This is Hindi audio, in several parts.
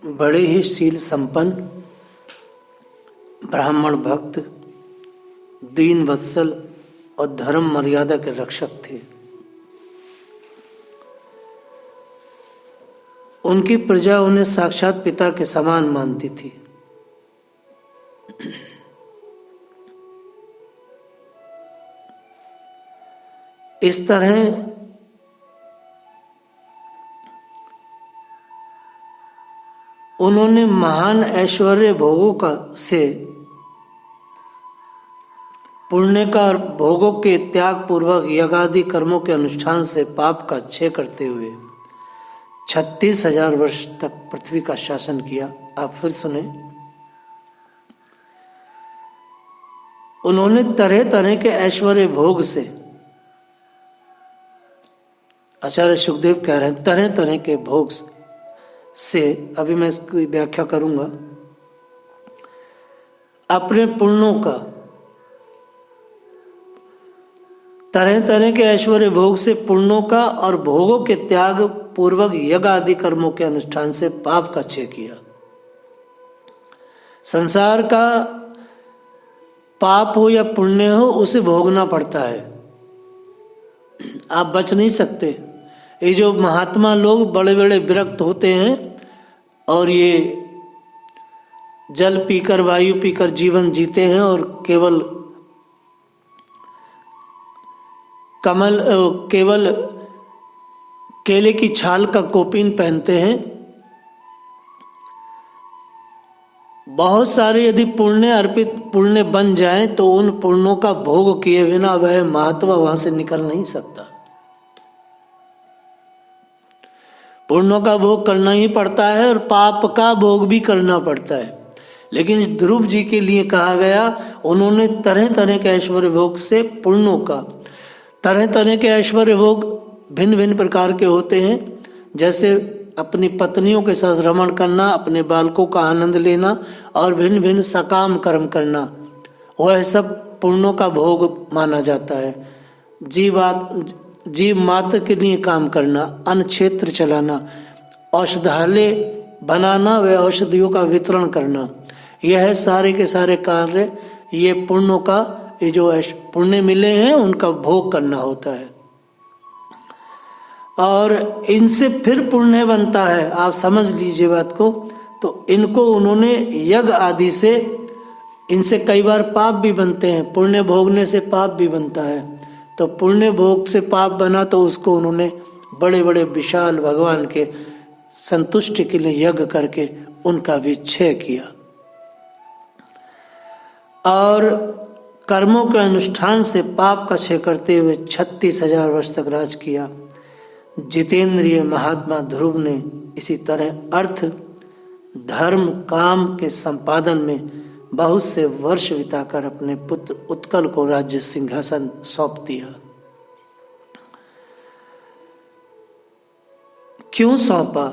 बड़े ही शील संपन्न, ब्राह्मण भक्त, दीन वत्सल और धर्म मर्यादा के रक्षक थे। उनकी प्रजा उन्हें साक्षात पिता के समान मानती थी। इस तरह उन्होंने महान ऐश्वर्य भोगों का से पुण्य का और भोगों के त्याग पूर्वक यज्ञादि कर्मों के अनुष्ठान से पाप का क्षय करते हुए 36,000 वर्ष तक पृथ्वी का शासन किया। आप फिर सुने। उन्होंने तरह तरह के ऐश्वर्य भोग से, आचार्य सुखदेव कह रहे हैं तरह तरह के भोग से, अभी मैं इसकी व्याख्या करूंगा, अपने पुण्यों का, तरह तरह के ऐश्वर्य भोग से पुण्यों का और भोगों के त्याग पूर्वक यज्ञ आदि कर्मों के अनुष्ठान से पाप का क्षय किया। संसार का पाप हो या पुण्य हो, उसे भोगना पड़ता है, आप बच नहीं सकते। ये जो महात्मा लोग बड़े बड़े विरक्त होते हैं और ये जल पीकर वायु पीकर जीवन जीते हैं और केवल केले की छाल का कोपीन पहनते हैं, बहुत सारे यदि पुण्य बन जाएं तो उन पुण्यों का भोग किए बिना वह महात्मा वहां से निकल नहीं सकता। पुण्यों का भोग करना ही पड़ता है और पाप का भोग भी करना पड़ता है। लेकिन ध्रुव जी के लिए कहा गया, उन्होंने तरह तरह के ऐश्वर्य भोग से पुण्यों का, तरह तरह के ऐश्वर्य भोग भिन्न भिन्न प्रकार के होते हैं, जैसे अपनी पत्नियों के साथ रमण करना, अपने बालकों का आनंद लेना और भिन्न भिन्न सकाम कर्म करना, वह सब पुण्यों का भोग माना जाता है। जीव मात्र के लिए काम करना, अन्न क्षेत्र चलाना, औषधालय बनाना व औषधियों का वितरण करना, यह सारे के सारे कार्य ये पुण्यों का, ये जो पुण्य मिले हैं उनका भोग करना होता है और इनसे फिर पुण्य बनता है। आप समझ लीजिए बात को। तो इनको उन्होंने यज्ञ आदि से, इनसे कई बार पाप भी बनते हैं, पुण्य भोगने से पाप भी बनता है। तो पुण्य भोग से पाप बना तो उसको उन्होंने बड़े बड़े विशाल भगवान के संतुष्टि के लिए यज्ञ करके उनका विच्छेद किया और कर्मों के अनुष्ठान से पाप का क्षय करते हुए 36,000 वर्ष तक राज किया। जितेंद्रिय महात्मा ध्रुव ने इसी तरह अर्थ धर्म काम के संपादन में बहुत से वर्ष बिताकर अपने पुत्र उत्कल को राज्य सिंहासन सौंप दिया। क्यों सौंपा?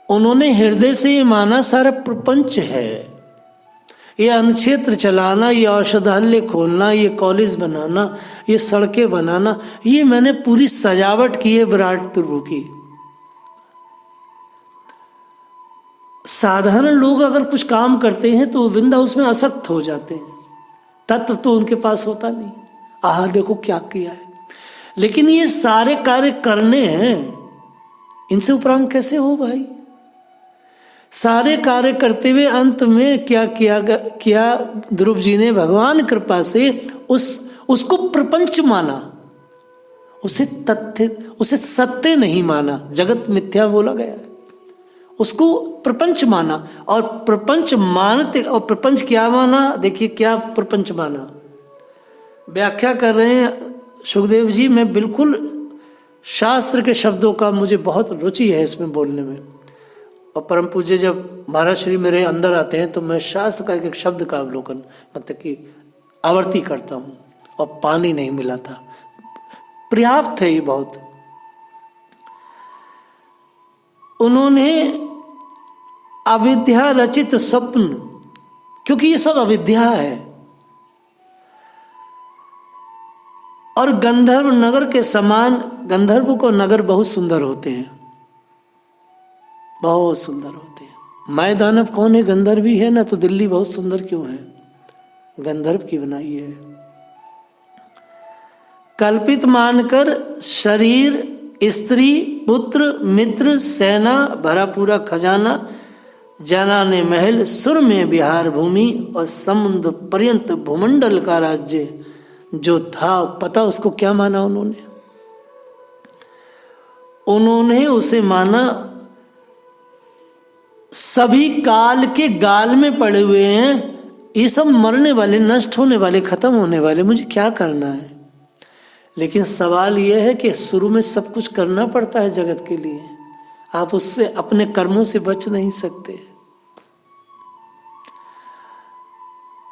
उन्होंने हृदय से ये माना सारा प्रपंच है, ये अनुक्षेत्र चलाना, ये औषधालय खोलना, ये कॉलेज बनाना, ये सड़कें बनाना, ये मैंने पूरी सजावट की है विराट प्रभु की। साधारण लोग अगर कुछ काम करते हैं तो विंदा उसमें आसक्त हो जाते हैं, तत्व तो उनके पास होता नहीं। आहा देखो क्या किया है, लेकिन ये सारे कार्य करने हैं, इनसे उपरांत कैसे हो भाई? सारे कार्य करते हुए अंत में क्या किया ध्रुव जी ने? भगवान कृपा से उसको प्रपंच माना, उसे सत्य नहीं माना। जगत मिथ्या बोला गया है, उसको प्रपंच माना और प्रपंच मानते, और प्रपंच क्या माना? देखिए क्या प्रपंच माना, व्याख्या कर रहे हैं सुखदेव जी। मैं बिल्कुल शास्त्र के शब्दों का मुझे बहुत रुचि है इसमें बोलने में, और परम पूज्य जब महाराज श्री मेरे अंदर आते हैं तो मैं शास्त्र का एक शब्द का अवलोकन, मतलब कि आवर्ती करता हूँ, और पानी नहीं मिला था, पर्याप्त है ये बहुत। उन्होंने अविद्या रचित स्वप्न, क्योंकि ये सब अविद्या है, और गंधर्व नगर के समान, गंधर्व को नगर बहुत सुंदर होते हैं, बहुत सुंदर होते हैं। माय दानव कौन है? गंधर्व ही है ना, तो दिल्ली बहुत सुंदर क्यों है? गंधर्व की बनाई है। कल्पित मानकर शरीर, स्त्री, पुत्र, मित्र, सेना, भरा पूरा खजाना, जाना ने महल, सुर में विहार भूमि और समुद्र पर्यंत भूमंडल का राज्य जो था, पता उसको क्या माना उन्होंने? उन्होंने उसे माना सभी काल के गाल में पड़े हुए हैं, ये सब मरने वाले, नष्ट होने वाले, खत्म होने वाले, मुझे क्या करना है? लेकिन सवाल यह है कि शुरू में सब कुछ करना पड़ता है जगत के लिए, आप उससे अपने कर्मों से बच नहीं सकते।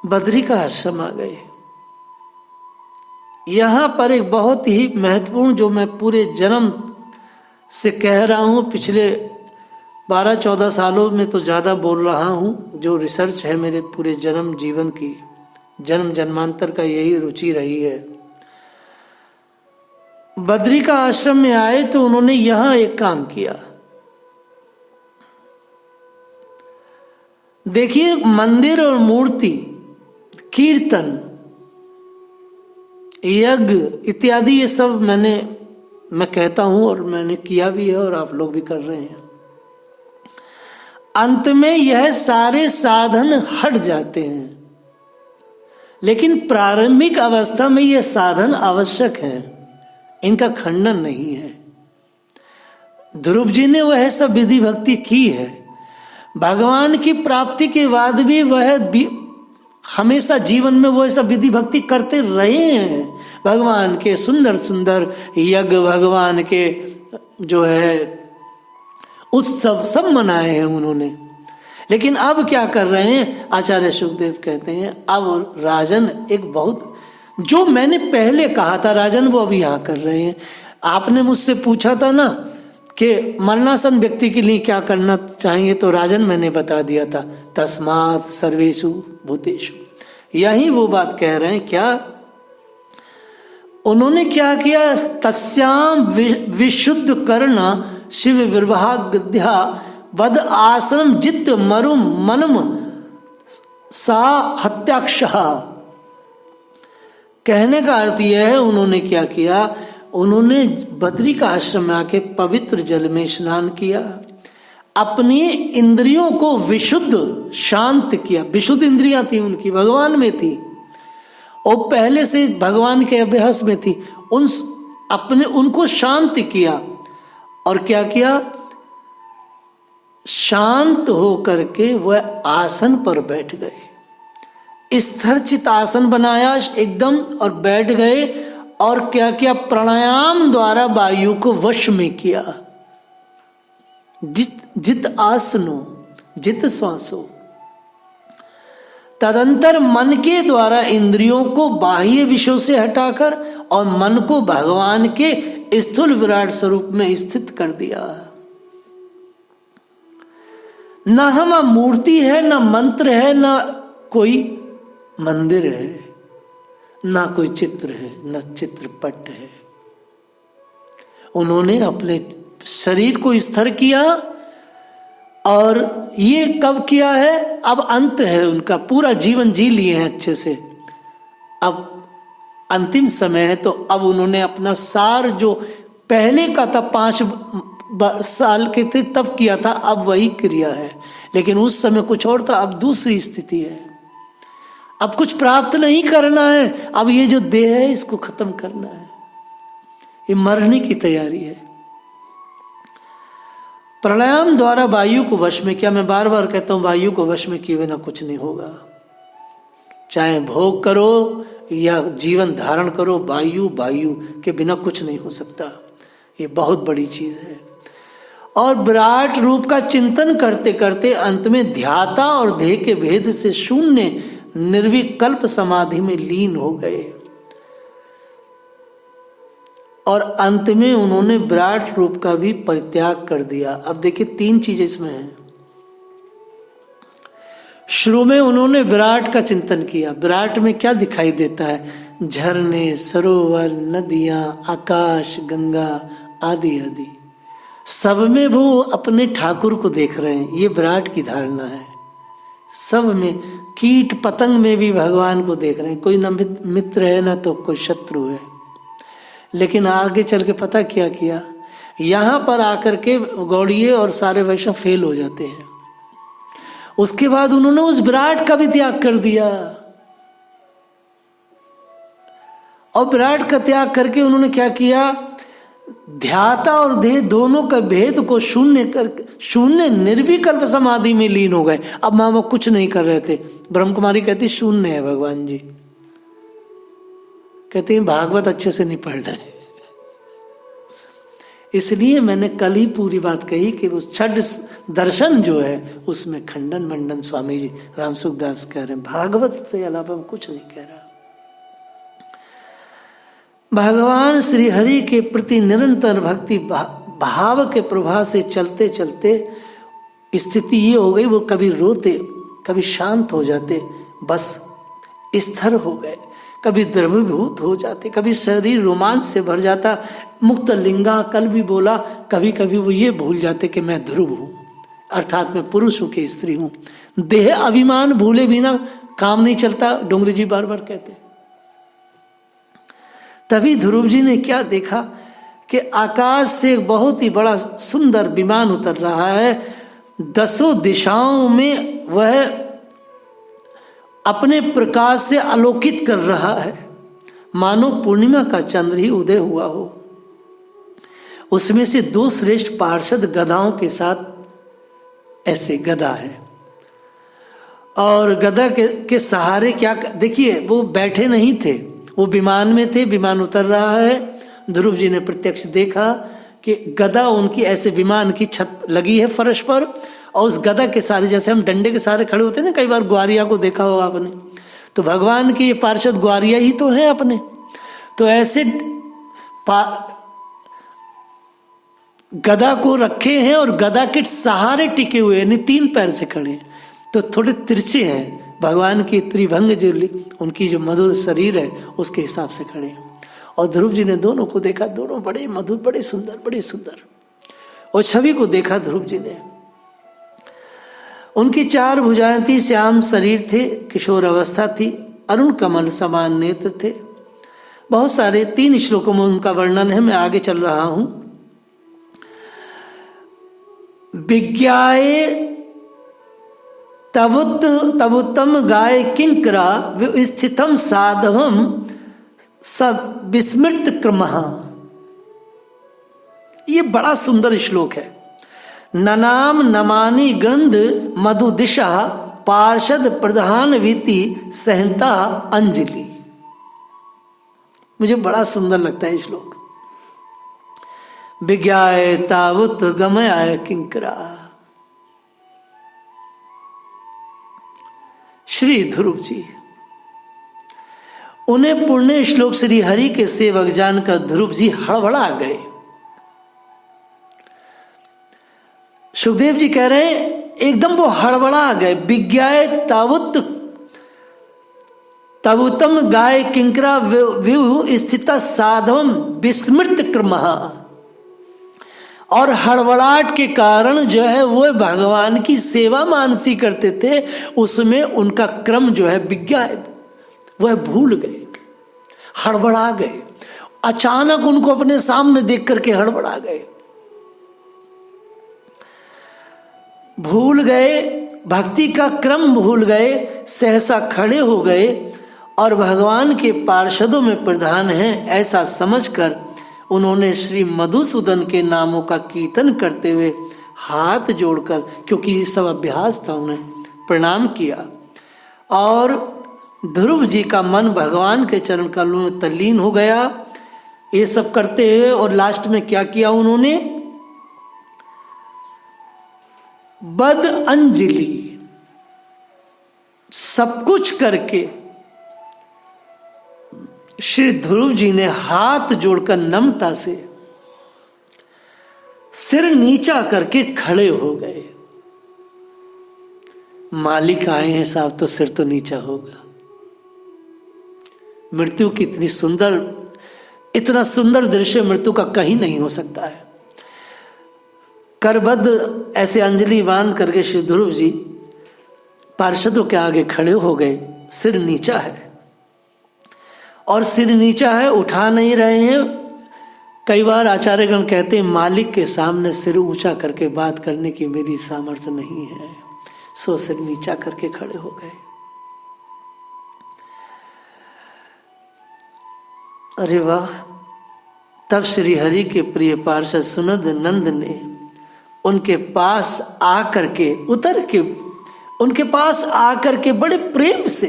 बद्री का आश्रम आ गए। यहां पर एक बहुत ही महत्वपूर्ण, जो मैं पूरे जन्म से कह रहा हूं, पिछले 12-14 सालों में तो ज़्यादा बोल रहा हूं, जो रिसर्च है मेरे पूरे जन्म जीवन की, जन्म जन्मांतर का यही रुचि रही है। बद्री का आश्रम में आए तो उन्होंने यहां एक काम किया। देखिए, मंदिर और मूर्ति, कीर्तन, यज्ञ इत्यादि, ये सब मैं कहता हूं और मैंने किया भी है और आप लोग भी कर रहे हैं। अंत में यह सारे साधन हट जाते हैं, लेकिन प्रारंभिक अवस्था में यह साधन आवश्यक है, इनका खंडन नहीं है। ध्रुव जी ने वह सब विधि भक्ति की है, भगवान की प्राप्ति के बाद भी वह हमेशा जीवन में वो सब विधि भक्ति करते रहे हैं। भगवान के सुंदर सुंदर यज्ञ, भगवान के जो है उत्सव सब मनाए हैं उन्होंने। लेकिन अब क्या कर रहे हैं? आचार्य सुखदेव कहते हैं अब राजन एक बहुत, जो मैंने पहले कहा था राजन, वो अभी यहाँ कर रहे हैं। आपने मुझसे पूछा था ना कि मरणासन व्यक्ति के लिए क्या करना चाहिए, तो राजन मैंने बता दिया था, तस्मात् सर्वेषु भूतेषु। यही वो बात कह रहे हैं। क्या उन्होंने क्या किया? तस्याम विशुद्ध करना शिव विवाहग्ध्या वद आश्रम जित मरुम मनम सा हत्याक्ष। कहने का अर्थ यह है, उन्होंने क्या किया? उन्होंने बद्री का आश्रम में आके पवित्र जल में स्नान किया, अपनी इंद्रियों को विशुद्ध शांत किया। विशुद्ध इंद्रियां थी उनकी, भगवान में थी, और पहले से भगवान के अभ्यास में थी, उनको शांत किया। और क्या किया? शांत होकर के वह आसन पर बैठ गए, स्थिरचित आसन बनाया एकदम, और बैठ गए। और क्या किया? प्राणायाम द्वारा वायु को वश में किया। जित आसनो जित श्वासो। तदंतर मन के द्वारा इंद्रियों को बाह्य विषयों से हटाकर और मन को भगवान के स्थूल विराट स्वरूप में स्थित कर दिया। न हम मूर्ति है, न मंत्र है, न कोई मंदिर है, न कोई चित्र है, न चित्रपट है। उन्होंने अपने शरीर को स्थिर किया। और ये कब किया है? अब अंत है उनका, पूरा जीवन जी लिए हैं अच्छे से, अब अंतिम समय है। तो अब उन्होंने अपना सार, जो पहले का था 5 साल के थे तब किया था, अब वही क्रिया है। लेकिन उस समय कुछ और था, अब दूसरी स्थिति है। अब कुछ प्राप्त नहीं करना है, अब ये जो देह है इसको खत्म करना है, ये मरने की तैयारी है। प्राणायाम द्वारा वायु को वश में किया। मैं बार बार कहता हूं, वायु को वश में किए बिना कुछ नहीं होगा। चाहे भोग करो या जीवन धारण करो, वायु के बिना कुछ नहीं हो सकता। ये बहुत बड़ी चीज है। और विराट रूप का चिंतन करते करते अंत में ध्याता और देह के भेद से शून्य निर्विकल्प समाधि में लीन हो गए। और अंत में उन्होंने विराट रूप का भी परित्याग कर दिया। अब देखिए 3 चीजें इसमें हैं। शुरू में उन्होंने विराट का चिंतन किया। विराट में क्या दिखाई देता है? झरने, सरोवर, नदियां, आकाश, गंगा आदि आदि। सब में वो अपने ठाकुर को देख रहे हैं, ये विराट की धारणा है। सब में, कीट पतंग में भी भगवान को देख रहे हैं। कोई न मित्र है ना तो कोई शत्रु है। लेकिन आगे चल के पता क्या किया, यहाँ पर आकर के गौड़िये और सारे वैष्णव फेल हो जाते हैं। उसके बाद उन्होंने उस विराट का भी त्याग कर दिया, और विराट का त्याग करके उन्होंने क्या किया, ध्याता और देह दोनों का भेद को शून्य कर, शून्य निर्विकल्प समाधि में लीन हो गए। अब मामा कुछ नहीं कर रहे थे। ब्रह्म कुमारी कहती शून्य है भगवान जी, कहते हैं भागवत अच्छे से नहीं पढ़ना है। इसलिए मैंने कल ही पूरी बात कही कि वो छठ दर्शन जो है उसमें खंडन मंडन स्वामी जी राम सुखदास कह रहे हैं, भागवत से अलावा कुछ नहीं कह रहा। भगवान श्री हरि के प्रति निरंतर भक्ति भाव के प्रभाव से चलते चलते स्थिति ये हो गई, वो कभी रोते कभी शांत हो जाते, बस स्थिर हो गए, कभी द्रवीभूत हो जाते, कभी शरीर रोमांच से भर जाता। मुक्त लिंगा कल भी बोला, कभी कभी वो ये भूल जाते कि मैं ध्रुव हूं, अर्थात मैं पुरुष हूं कि स्त्री हूं। देह अभिमान भूले बिना काम नहीं चलता, डोंगरी जी बार बार कहते। तभी ध्रुव जी ने क्या देखा कि आकाश से एक बहुत ही बड़ा सुंदर विमान उतर रहा है, 10 दिशाओं में वह अपने प्रकाश से आलोकित कर रहा है, मानो पूर्णिमा का चंद्र ही उदय हुआ हो। उसमें से 2 श्रेष्ठ पार्षद गदाओं के साथ, ऐसे गदा है, और गदा के सहारे क्या, देखिए वो बैठे नहीं थे, वो विमान में थे, विमान उतर रहा है। ध्रुव जी ने प्रत्यक्ष देखा कि गदा उनकी ऐसे विमान की छत लगी है फर्श पर, और उस गदा के सहारे, जैसे हम डंडे के सहारे खड़े होते हैं ना, कई बार ग्वारिया को देखा हो आपने, तो भगवान के ये पार्षद ग्वारिया ही तो हैं अपने। तो ऐसे गदा को रखे हैं और गदा के सहारे टिके हुए, यानी 3 पैर से खड़े हैं, तो थोड़े तिरछे हैं। भगवान की त्रिभंग जो उनकी जो मधुर शरीर है उसके हिसाब से खड़े हैं। और ध्रुव जी ने दोनों को देखा, दोनों बड़े मधुर, बड़े सुंदर, बड़े सुंदर। और छवि को देखा ध्रुव जी ने, उनकी 4 भुजाएं थी, श्याम शरीर थे, किशोर अवस्था थी, अरुण कमल समान नेत्र थे। बहुत सारे 3 श्लोकों में उनका वर्णन है, मैं आगे चल रहा हूं। विज्ञाए तबुत्तम गाय किंकरा स्थितम साधवम सब विस्मृत क्रमः। ये बड़ा सुंदर श्लोक है। ननाम नमानि गंध मधु दिशा पार्षद प्रधान वीति सहंता अंजलि। मुझे बड़ा सुंदर लगता है श्लोक। विज्ञाय तावुत गमयाय किंकरा। श्री ध्रुव जी, उन्हें पुण्य श्लोक श्री हरि के सेवक जानकर ध्रुव जी हड़बड़ा गए। सुखदेव जी कह रहे हैं एकदम वो हड़बड़ा गए। विज्ञाय तावुतम गाय किंकरा विहु स्थिता साधवम विस्मृत क्रमः। और हड़बड़ाहट के कारण जो है वो भगवान की सेवा मानसी करते थे, उसमें उनका क्रम जो है विज्ञाय, वह भूल गए, हड़बड़ा गए। अचानक उनको अपने सामने देख करके हड़बड़ा गए, भूल गए, भक्ति का क्रम भूल गए, सहसा खड़े हो गए और भगवान के पार्षदों में प्रधान हैं ऐसा समझकर उन्होंने श्री मधुसूदन के नामों का कीर्तन करते हुए हाथ जोड़कर, क्योंकि ये सब अभ्यास था, उन्हें प्रणाम किया। और ध्रुव जी का मन भगवान के चरण कमलों में तल्लीन हो गया ये सब करते हुए। और लास्ट में क्या किया उन्होंने, बद अंजलि, सब कुछ करके श्री ध्रुव जी ने हाथ जोड़कर नम्रता से सिर नीचा करके खड़े हो गए। मालिक आए हैं साहब तो सिर तो नीचा होगा। मृत्यु की इतनी सुंदर, इतना सुंदर दृश्य मृत्यु का कहीं नहीं हो सकता है। करबद्ध ऐसे अंजलि बांध करके श्री ध्रुव जी पार्षदों के आगे खड़े हो गए। सिर नीचा है, और सिर नीचा है, उठा नहीं रहे हैं। कई बार आचार्यगण कहते हैं मालिक के सामने सिर ऊंचा करके बात करने की मेरी सामर्थ्य नहीं है, सो सिर नीचा करके खड़े हो गए। अरे वाह! तब श्री हरि के प्रिय पार्षद सुनंद नंद ने उनके पास आकर के उनके पास आकर के बड़े प्रेम से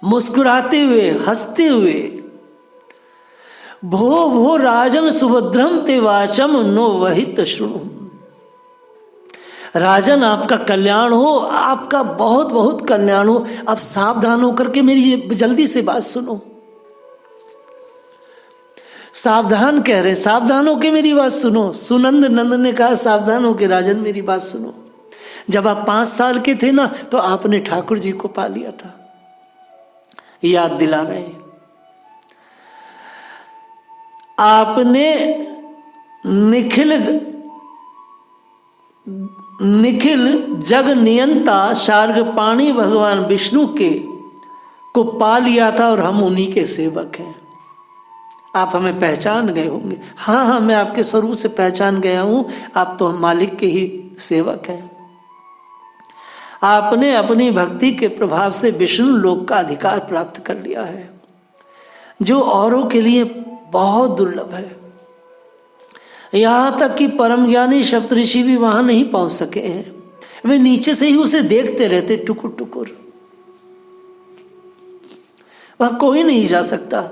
मुस्कुराते हुए हंसते हुए, भो भो राजन सुभद्रम ते वाचम नो वहित शुणु, राजन आपका कल्याण हो, आपका बहुत बहुत कल्याण हो, अब सावधान होकर के मेरी जल्दी से बात सुनो। सावधान कह रहे, सावधान होकर मेरी बात सुनो। सुनंद नंद ने कहा सावधान होकर राजन मेरी बात सुनो। जब आप 5 साल के थे ना, तो आपने ठाकुर जी को पा लिया था, याद दिला रहे हैं। आपने निखिल जग नियंता शार्गपाणी भगवान विष्णु के को पा लिया था, और हम उन्हीं के सेवक हैं। आप हमें पहचान गए होंगे। हाँ हाँ, मैं आपके स्वरूप से पहचान गया हूं, आप तो हम मालिक के ही सेवक हैं। आपने अपनी भक्ति के प्रभाव से विष्णु लोक का अधिकार प्राप्त कर लिया है, जो औरों के लिए बहुत दुर्लभ है। यहां तक कि परम ज्ञानी सप्तऋषि भी वहां नहीं पहुंच सके हैं। वे नीचे से ही उसे देखते रहते, टुकुर टुकुर। वह कोई नहीं जा सकता।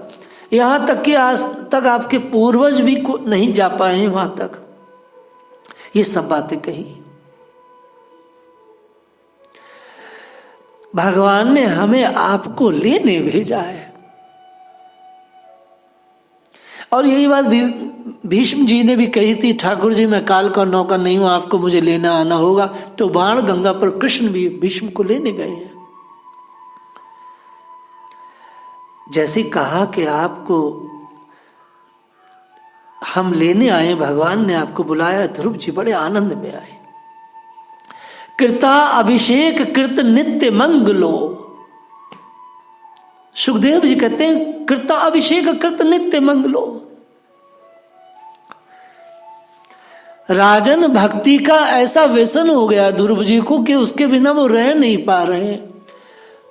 यहां तक कि आज तक आपके पूर्वज भी नहीं जा पाए हैं वहां तक। ये सब बातें कही। भगवान ने हमें आपको लेने भेजा है। और यही बात भीष्म जी ने भी कही थी, ठाकुर जी मैं काल का नौकर नहीं हूं, आपको मुझे लेना आना होगा। तो बाण गंगा पर कृष्ण भी भीष्म को लेने गए हैं। जैसे कहा कि आपको हम लेने आए, भगवान ने आपको बुलाया, ध्रुव जी बड़े आनंद में आए। कृता अभिषेक कृत नित्य मंगलो, सुखदेव जी कहते हैं कृता अभिषेक कृत नित्य मंगलो। राजन भक्ति का ऐसा व्यसन हो गया ध्रुव जी को कि उसके बिना वो रह नहीं पा रहे हैं।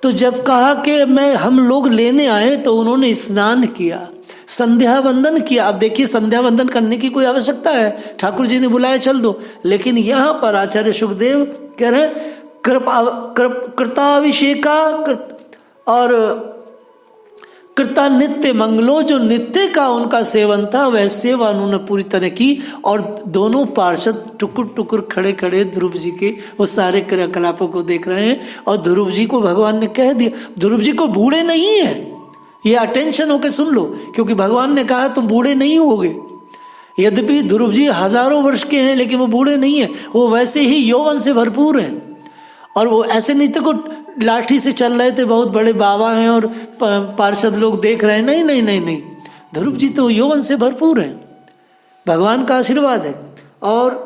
तो जब कहा कि हम लोग लेने आए, तो उन्होंने स्नान किया, संध्या वंदन किया। अब देखिए, संध्या वंदन करने की कोई आवश्यकता है? ठाकुर जी ने बुलाया, चल दो। लेकिन यहां पर आचार्य सुखदेव कह रहे कृताभिषेका और कृता नित्य मंगलो, जो नित्य का उनका सेवन था वह सेवा उन्होंने पूरी तरह की। और दोनों पार्षद टुकुर टुकुर खड़े खड़े ध्रुव जी के वो सारे क्रियाकलापों को देख रहे हैं। और ध्रुव जी को भगवान ने कह दिया, ध्रुव जी को बूढ़े नहीं है, ये अटेंशन होके सुन लो, क्योंकि भगवान ने कहा तुम बूढ़े नहीं होगे। यद्यपि ध्रुव जी हजारों वर्ष के हैं, लेकिन वो बूढ़े नहीं है, वो वैसे ही यौवन से भरपूर हैं। और वो ऐसे नहीं थे को लाठी से चल रहे थे, बहुत बड़े बाबा हैं और पार्षद लोग देख रहे हैं। नहीं नहीं नहीं नहीं, ध्रुव जी तो यौवन से भरपूर हैं, भगवान का आशीर्वाद है। और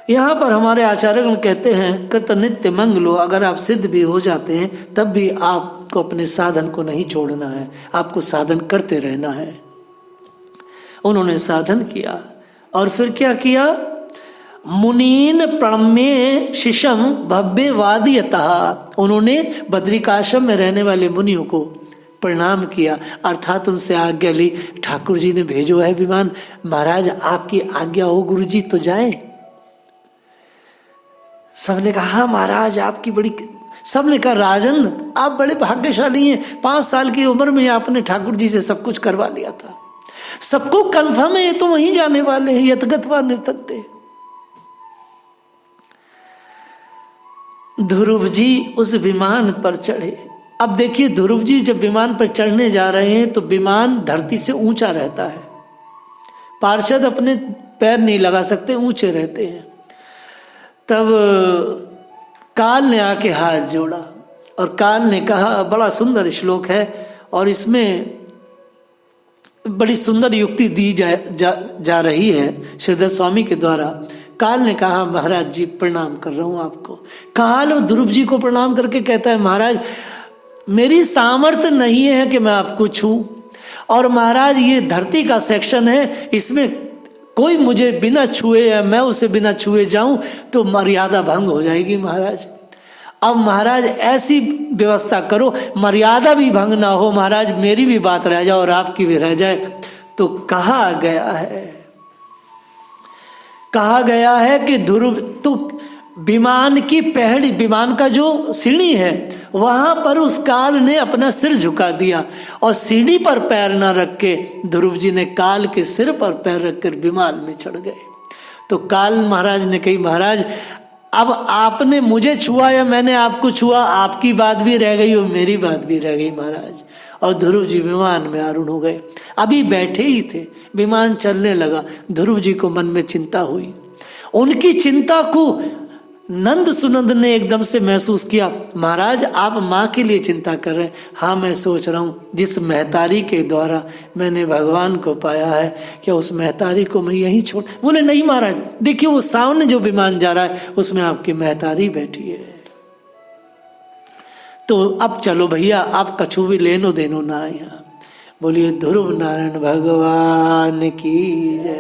यहाँ पर हमारे आचार्यगण कहते हैं कृत नित्य मंगलो, अगर आप सिद्ध भी हो जाते हैं तब भी आपको अपने साधन को नहीं छोड़ना है, आपको साधन करते रहना है। उन्होंने साधन किया और फिर क्या किया? मुनीन प्रणम्य शिशम भव्य वादयतः, उन्होंने बद्रिकाश्रम में रहने वाले मुनियों को प्रणाम किया, अर्थात उनसे आज्ञा ली। ठाकुर जी ने भेजो है विमान, महाराज आपकी आज्ञा हो गुरु जी तो जाए। सबने कहा हाँ महाराज आपकी बड़ी, सबने कहा राजन आप बड़े भाग्यशाली हैं, 5 साल की उम्र में आपने ठाकुर जी से सब कुछ करवा लिया था, सबको कन्फर्म है ये तो वहीं जाने वाले हैं, यतगत्वा निवर्तन्ते। ध्रुव जी उस विमान पर चढ़े। अब देखिए ध्रुव जी जब विमान पर चढ़ने जा रहे हैं तो विमान धरती से ऊंचा रहता है, पार्षद अपने पैर नहीं लगा सकते, ऊंचे रहते हैं। तब काल ने आके हाथ जोड़ा और काल ने कहा, बड़ा सुंदर श्लोक है और इसमें बड़ी सुंदर युक्ति दी जा रही है श्रीधर स्वामी के द्वारा। काल ने कहा महाराज जी प्रणाम कर रहा हूं आपको। काल ध्रुव जी को प्रणाम करके कहता है महाराज मेरी सामर्थ्य नहीं है कि मैं आपको छूं, और महाराज ये धरती का सेक्शन है, इसमें कोई मुझे बिना छुए या मैं उसे बिना छुए जाऊं तो मर्यादा भंग हो जाएगी महाराज। अब महाराज ऐसी व्यवस्था करो मर्यादा भी भंग ना हो महाराज, मेरी भी बात रह जाए और आपकी भी रह जाए। तो कहा गया है कि ध्रुव तो विमान की पहली, विमान का जो सीढ़ी है वहां पर उस काल ने अपना सिर झुका दिया और सीढ़ी पर पैर न रख के ध्रुव जी ने काल के सिर पर पैर रखकर विमान में चढ़ गए। तो काल महाराज ने कही महाराज अब आपने मुझे छुआ या मैंने आपको छुआ, आपकी बात भी रह गई और मेरी बात भी रह गई महाराज। और ध्रुव जी विमान में आरूढ़ हो गए। अभी बैठे ही थे, विमान चलने लगा। ध्रुव जी को मन में चिंता हुई। उनकी चिंता को नंद सुनंद ने एकदम से महसूस किया। महाराज आप माँ के लिए चिंता कर रहे हैं। हाँ मैं सोच रहा हूँ जिस महतारी के द्वारा मैंने भगवान को पाया है, क्या उस महतारी को मैं यहीं छोड़। बोले नहीं महाराज देखिए वो सामने जो विमान जा रहा है उसमें आपकी महतारी बैठी है, तो अब चलो भैया आप कछु भी लेनो देनो ना यहाँ। बोलिए ध्रुव नारायण भगवान की जय।